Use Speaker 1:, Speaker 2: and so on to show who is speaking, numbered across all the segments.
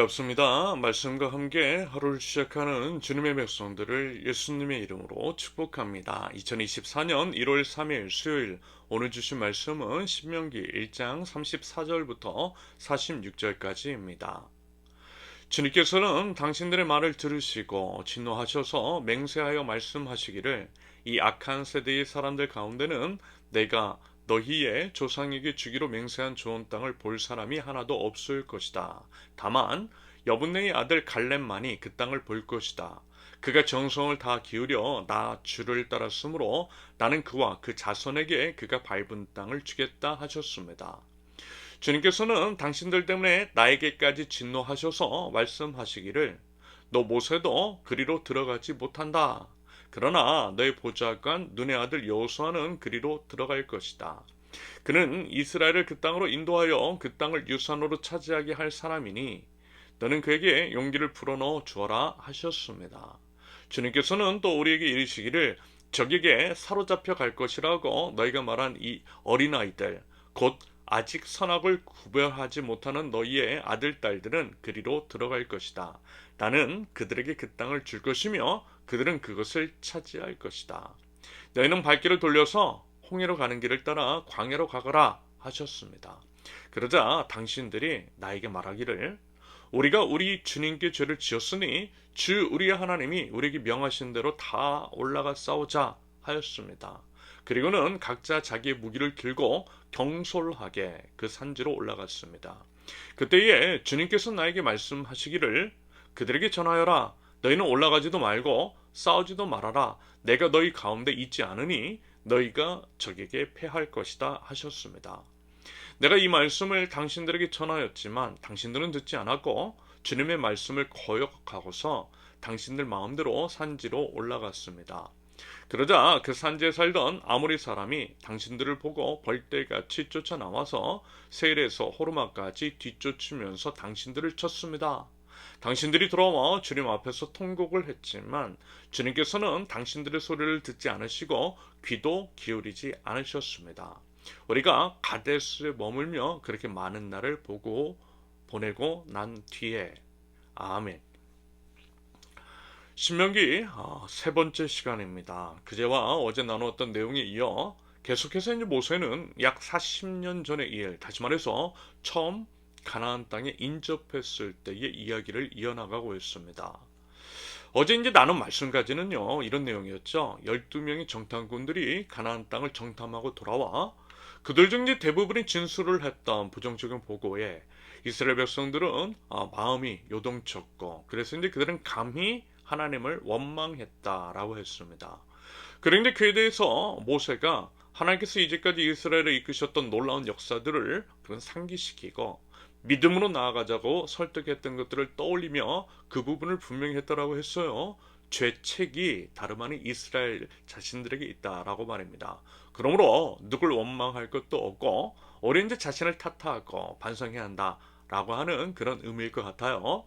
Speaker 1: 반갑습니다. 말씀과 함께 하루를 시작하는 주님의 백성들을 예수님의 이름으로 축복합니다. 2024년 1월 3일 수요일 오늘 주신 말씀은 신명기 1장 34절부터 46절까지입니다. 주님께서는 당신들의 말을 들으시고 진노하셔서 맹세하여 말씀하시기를 이 악한 세대의 사람들 가운데는 내가 너희의 조상에게 주기로 맹세한 좋은 땅을 볼 사람이 하나도 없을 것이다. 다만 여분네의 아들 갈렙만이 그 땅을 볼 것이다. 그가 정성을 다 기울여 나 주를 따랐으므로 나는 그와 그 자손에게 그가 밟은 땅을 주겠다 하셨습니다. 주님께서는 당신들 때문에 나에게까지 진노하셔서 말씀하시기를 너 모세도 그리로 들어가지 못한다. 그러나 너의 보좌관 눈의 아들 여호수아는 그리로 들어갈 것이다. 그는 이스라엘을 그 땅으로 인도하여 그 땅을 유산으로 차지하게 할 사람이니 너는 그에게 용기를 불어넣어 주어라 하셨습니다. 주님께서는 또 우리에게 이르시기를 적에게 사로잡혀 갈 것이라고 너희가 말한 이 어린아이들 곧 아직 선악을 구별하지 못하는 너희의 아들 딸들은 그리로 들어갈 것이다. 나는 그들에게 그 땅을 줄 것이며 그들은 그것을 차지할 것이다. 너희는 발길을 돌려서 홍해로 가는 길을 따라 광야로 가거라 하셨습니다. 그러자 당신들이 나에게 말하기를 우리가 우리 주님께 죄를 지었으니 주 우리의 하나님이 우리에게 명하신 대로 다 올라가 싸우자 하였습니다. 그리고는 각자 자기의 무기를 들고 경솔하게 그 산지로 올라갔습니다. 그때에 주님께서 나에게 말씀하시기를 그들에게 전하여라. 너희는 올라가지도 말고 싸우지도 말아라. 내가 너희 가운데 있지 않으니 너희가 적에게 패할 것이다 하셨습니다. 내가 이 말씀을 당신들에게 전하였지만 당신들은 듣지 않았고 주님의 말씀을 거역하고서 당신들 마음대로 산지로 올라갔습니다. 그러자 그 산지에 살던 아모리 사람이 당신들을 보고 벌떼같이 쫓아나와서 세일에서 호르마까지 뒤쫓으면서 당신들을 쳤습니다. 당신들이 돌아와 주님 앞에서 통곡을 했지만 주님께서는 당신들의 소리를 듣지 않으시고 귀도 기울이지 않으셨습니다. 우리가 가데스에 머물며 그렇게 많은 날을 보내고 난 뒤에 아멘. 신명기 세 번째 시간입니다. 그제와 어제 나누었던 내용에 이어 계속해서 이제 모세는 약 40년 전의 일, 다시 말해서 처음 가나안 땅에 인접했을 때의 이야기를 이어나가고 있습니다. 어제 이제 나눈 말씀까지는요, 이런 내용이었죠. 12명의 정탐꾼들이 가나안 땅을 정탐하고 돌아와 그들 중 이제 대부분이 진술을 했던 부정적인 보고에 이스라엘 백성들은 마음이 요동쳤고 그래서 이제 그들은 감히 하나님을 원망했다라고 했습니다. 그런데 그에 대해서 모세가 하나님께서 이제까지 이스라엘을 이끄셨던 놀라운 역사들을 그런 상기시키고 믿음으로 나아가자고 설득했던 것들을 떠올리며 그 부분을 분명히 했다라고 했어요. 죄책이 다름 아닌 이스라엘 자신들에게 있다라고 말입니다. 그러므로 누굴 원망할 것도 없고 오히려 이제 자신을 탓하고 반성해야 한다라고 하는 그런 의미일 것 같아요.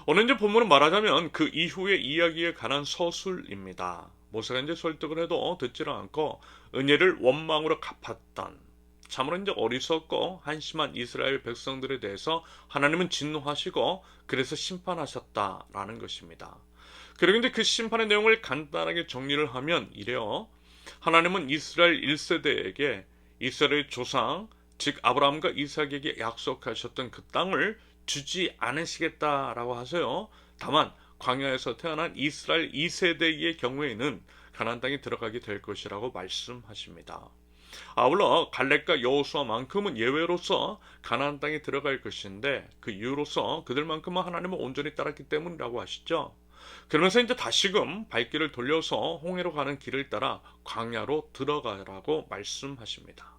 Speaker 1: 오늘 이제 본문은 말하자면 그 이후의 이야기에 관한 서술입니다. 모세가 이제 설득을 해도 듣지를 않고 은혜를 원망으로 갚았던 참으로 이제 어리석고 한심한 이스라엘 백성들에 대해서 하나님은 진노하시고 그래서 심판하셨다라는 것입니다. 그리고 이제 그 심판의 내용을 간단하게 정리를 하면 이래요. 하나님은 이스라엘 1세대에게 이스라엘 조상 즉 아브라함과 이삭에게 약속하셨던 그 땅을 주지 않으시겠다라고 하세요. 다만 광야에서 태어난 이스라엘 2세대의 경우에는 가나안 땅에 들어가게 될 것이라고 말씀하십니다. 아울러 갈렙과 여호수아만큼은 예외로서 가나안 땅에 들어갈 것인데 그 이유로서 그들만큼은 하나님을 온전히 따랐기 때문이라고 하시죠. 그러면서 이제 다시금 발길을 돌려서 홍해로 가는 길을 따라 광야로 들어가라고 말씀하십니다.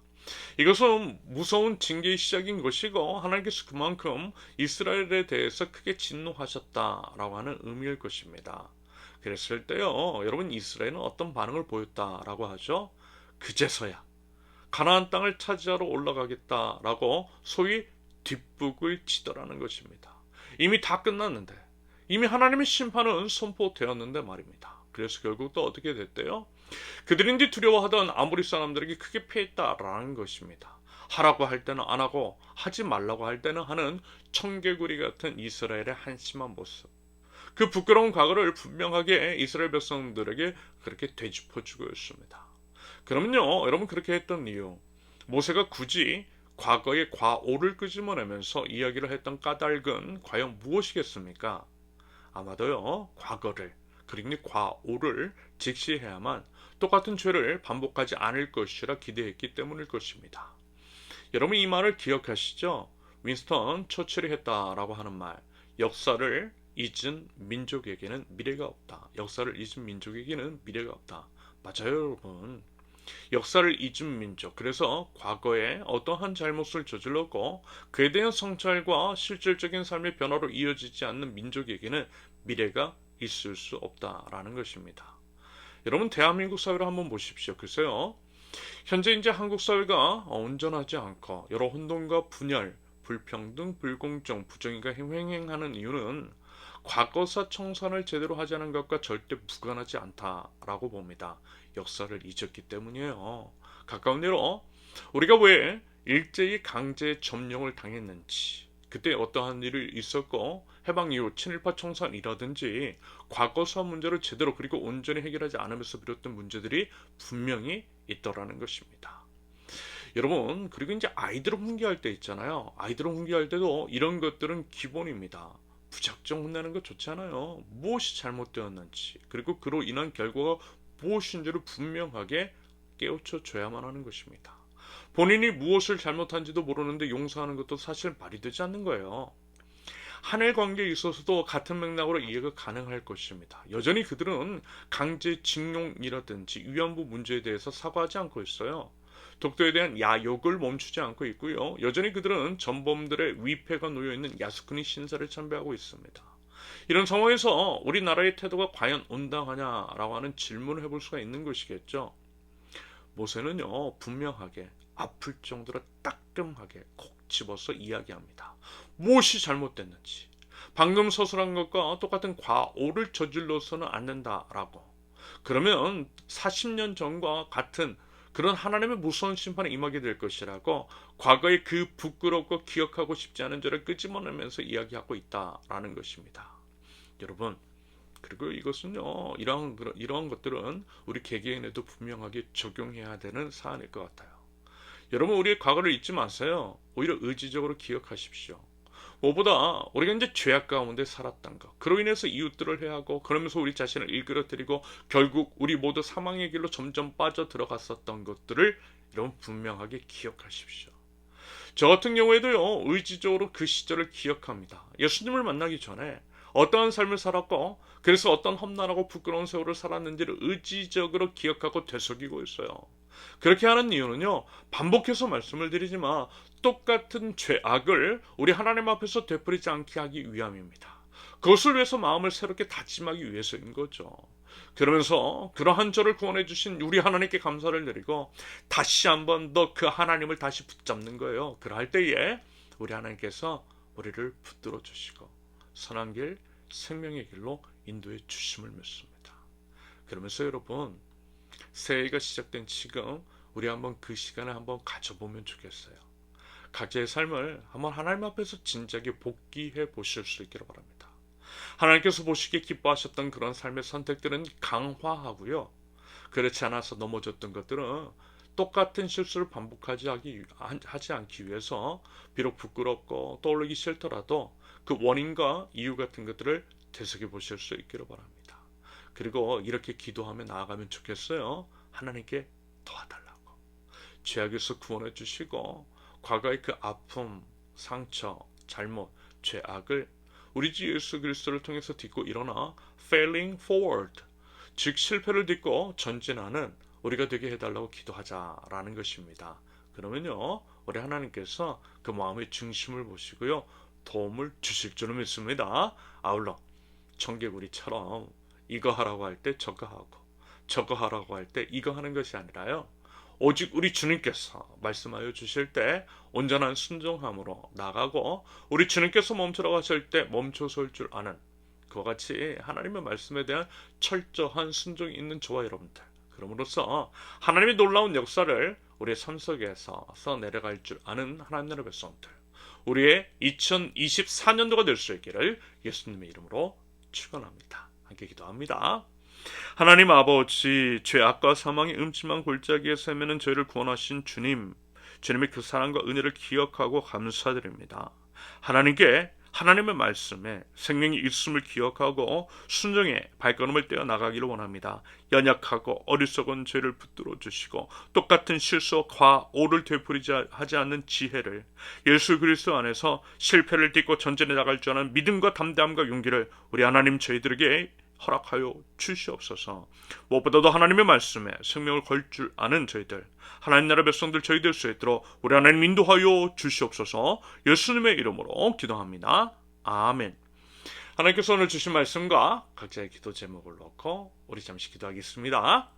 Speaker 1: 이것은 무서운 징계의 시작인 것이고 하나님께서 그만큼 이스라엘에 대해서 크게 진노하셨다라고 하는 의미일 것입니다. 그랬을 때요, 여러분 이스라엘은 어떤 반응을 보였다라고 하죠? 그제서야 가나안 땅을 차지하러 올라가겠다라고 소위 뒷북을 치더라는 것입니다. 이미 다 끝났는데 이미 하나님의 심판은 선포되었는데 말입니다. 그래서 결국 또 어떻게 됐대요? 그들이 두려워하던 아모리 사람들에게 크게 패했다라는 것입니다. 하라고 할 때는 안 하고 하지 말라고 할 때는 하는 청개구리 같은 이스라엘의 한심한 모습. 그 부끄러운 과거를 분명하게 이스라엘 백성들에게 그렇게 되짚어주고 있습니다. 그러면요, 여러분 그렇게 했던 이유, 모세가 굳이 과거의 과오를 끄집어내면서 이야기를 했던 까닭은 과연 무엇이겠습니까? 아마도요, 과거를, 그러니 과오를 직시해야만 똑같은 죄를 반복하지 않을 것이라 기대했기 때문일 것입니다. 여러분 이 말을 기억하시죠? 윈스턴 처칠이 했다라고 하는 말, 역사를 잊은 민족에게는 미래가 없다. 역사를 잊은 민족에게는 미래가 없다. 맞아요, 여러분. 역사를 잊은 민족, 그래서 과거에 어떠한 잘못을 저질렀고 그에 대한 성찰과 실질적인 삶의 변화로 이어지지 않는 민족에게는 미래가 있을 수 없다라는 것입니다. 여러분 대한민국 사회를 한번 보십시오. 글쎄요, 현재 이제 한국 사회가 온전하지 않고 여러 혼돈과 분열, 불평등, 불공정, 부정의가 횡행하는 이유는 과거사 청산을 제대로 하지 않은 것과 절대 무관하지 않다라고 봅니다. 역사를 잊었기 때문이에요. 가까운 대로 우리가 왜 일제히 강제 점령을 당했는지, 그때 어떠한 일이 있었고 해방 이후 친일파 청산이라든지 과거사 문제를 제대로 그리고 온전히 해결하지 않으면서 비롯된 문제들이 분명히 있더라는 것입니다. 여러분 그리고 이제 아이들을 훈계할 때 있잖아요. 아이들을 훈계할 때도 이런 것들은 기본입니다. 무작정 혼내는 거 좋지 않아요. 무엇이 잘못되었는지 그리고 그로 인한 결과가 무엇인지를 분명하게 깨우쳐 줘야만 하는 것입니다. 본인이 무엇을 잘못한지도 모르는데 용서하는 것도 사실 말이 되지 않는 거예요. 한일 관계에 있어서도 같은 맥락으로 이해가 가능할 것입니다. 여전히 그들은 강제징용이라든지 위안부 문제에 대해서 사과하지 않고 있어요. 독도에 대한 야욕을 멈추지 않고 있고요. 여전히 그들은 전범들의 위패가 놓여있는 야스쿠니 신사를 참배하고 있습니다. 이런 상황에서 우리나라의 태도가 과연 온당하냐라고 하는 질문을 해볼 수가 있는 것이겠죠. 모세는요, 분명하게 아플 정도로 따끔하게 콕 집어서 이야기합니다. 무엇이 잘못됐는지, 방금 서술한 것과 똑같은 과오를 저질러서는 안 된다라고. 그러면 40년 전과 같은 그런 하나님의 무서운 심판에 임하게 될 것이라고 과거의 그 부끄럽고 기억하고 싶지 않은 죄를 끄집어내면서 이야기하고 있다라는 것입니다. 여러분, 그리고 이것은요, 이러한 것들은 우리 개개인에도 분명하게 적용해야 되는 사안일 것 같아요. 여러분, 우리의 과거를 잊지 마세요. 오히려 의지적으로 기억하십시오. 무엇보다 우리가 이제 죄악 가운데 살았던 것, 그로 인해서 이웃들을 해하고 그러면서 우리 자신을 일그러뜨리고 결국 우리 모두 사망의 길로 점점 빠져 들어갔었던 것들을 여러분 분명하게 기억하십시오. 저 같은 경우에도요, 의지적으로 그 시절을 기억합니다. 예수님을 만나기 전에 어떠한 삶을 살았고 그래서 어떤 험난하고 부끄러운 세월을 살았는지를 의지적으로 기억하고 되새기고 있어요. 그렇게 하는 이유는요, 반복해서 말씀을 드리지만 똑같은 죄악을 우리 하나님 앞에서 되풀이지 않게 하기 위함입니다. 그것을 위해서 마음을 새롭게 다짐하기 위해서인 거죠. 그러면서 그러한 저를 구원해 주신 우리 하나님께 감사를 드리고 다시 한번 더 그 하나님을 다시 붙잡는 거예요. 그럴 때에 우리 하나님께서 우리를 붙들어 주시고 선한 길, 생명의 길로 인도해 주심을 믿습니다. 그러면서 여러분, 새해가 시작된 지금 우리 한번 그 시간을 한번 가져보면 좋겠어요. 각자의 삶을 한번 하나님 앞에서 진지하게 복귀해 보실 수 있기를 바랍니다. 하나님께서 보시기에 기뻐하셨던 그런 삶의 선택들은 강화하고요. 그렇지 않아서 넘어졌던 것들은 똑같은 실수를 하지 않기 위해서 비록 부끄럽고 떠올리기 싫더라도 그 원인과 이유 같은 것들을 되새겨 보실 수 있기를 바랍니다. 그리고 이렇게 기도하며 나아가면 좋겠어요. 하나님께 도와달라고. 죄악에서 구원해 주시고 과거의 그 아픔, 상처, 잘못, 죄악을 우리 주 예수 그리스도를 통해서 딛고 일어나 failing forward, 즉 실패를 딛고 전진하는 우리가 되게 해달라고 기도하자라는 것입니다. 그러면요, 우리 하나님께서 그 마음의 중심을 보시고요, 도움을 주실 줄을 믿습니다. 아울러 청개구리처럼 이거 하라고 할 때 저거 하고 저거 하라고 할 때 이거 하는 것이 아니라요, 오직 우리 주님께서 말씀하여 주실 때 온전한 순종함으로 나가고 우리 주님께서 멈추라고 하실 때 멈춰설 줄 아는 그와 같이 하나님의 말씀에 대한 철저한 순종이 있는 저와 여러분들, 그럼으로써 하나님의 놀라운 역사를 우리의 삶 속에서 내려갈 줄 아는 하나님 나라의 백성들, 우리의 2024년도가 될 수 있기를 예수님의 이름으로 축원합니다. 함께 기도합니다. 하나님 아버지, 죄악과 사망의 음침한 골짜기에 세매는 저희를 구원하신 주님의 그 사랑과 은혜를 기억하고 감사드립니다. 하나님의 말씀에 생명이 있음을 기억하고 순종의 발걸음을 떼어 나가기를 원합니다. 연약하고 어리석은 죄를 붙들어 주시고 똑같은 실수와 과오를 되풀이하지 않는 지혜를, 예수 그리스도 안에서 실패를 딛고 전진해 나갈 줄 아는 믿음과 담대함과 용기를 우리 하나님 저희들에게 허락하여 주시옵소서. 무엇보다도 하나님의 말씀에 생명을 걸 줄 아는 저희들, 하나님 나라 백성들 저희 될 수 있도록 우리 하나님 인도하여 주시옵소서. 예수님의 이름으로 기도합니다. 아멘. 하나님께서 오늘 주신 말씀과 각자의 기도 제목을 놓고 우리 잠시 기도하겠습니다.